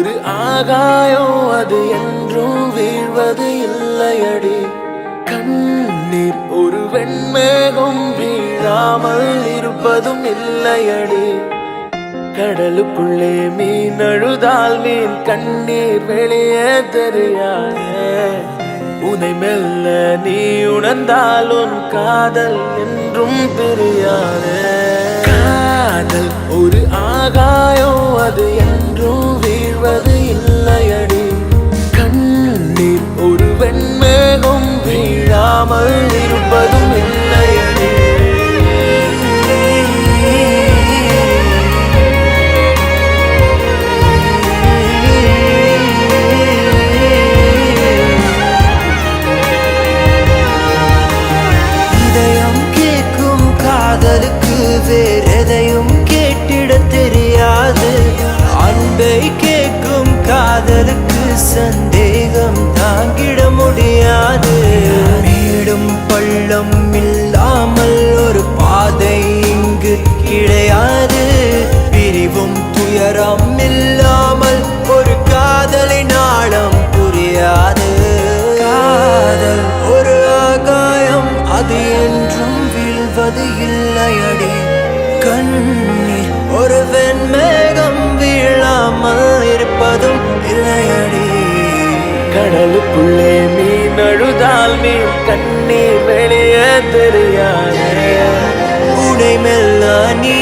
ஒரு ஆகாயம் அது என்றும் வீழ்வது இல்லையடி. கண்ணீர் ஒரு வெண்மேகம் வீழாமல் இருப்பதும் இல்லையடி. கடலுக்குள்ளே மீன் அழுதால் மீன் கண்ணீர் வெளியே தெரியாது. உனை மெல்ல நீ உணர்ந்தால் உன் காதல் என்றும் பிரியாது. காதல் ஒரு ஆகாயம் அது என்றும் வீழ்வது இல்லையடி. கண்ணீர் ஒரு வெண்மேகம் வீழாமல் இருப்பதும் இல்லையடி. காதலுக்கு வேறெதையும் கேட்டிட தெரியாது. அன்பை கேட்கும் காதலுக்கு சந்தேகம் தாங்கிட முடியாது. மேடும் பள்ளம் இல்லாமல் ஒரு பாதை இங்கு கிடையாது. பிரிவும் துயரம் இல்லாமல் ஒரு காதலின் ஆழம் புரியாது. காதல் ஒரு ஆகாயம் அது என்றும் வீழ்வது இல்லையடி. கண்ணீர் ஒரு வெண்மேகம் வீழாமல் இருப்பதும் இல்லையடி. கடலுக்குள்ளே மீன் அழுதால் மீன் கண்ணீர் வெளியே தெரியாது. உனை மெல்ல நீ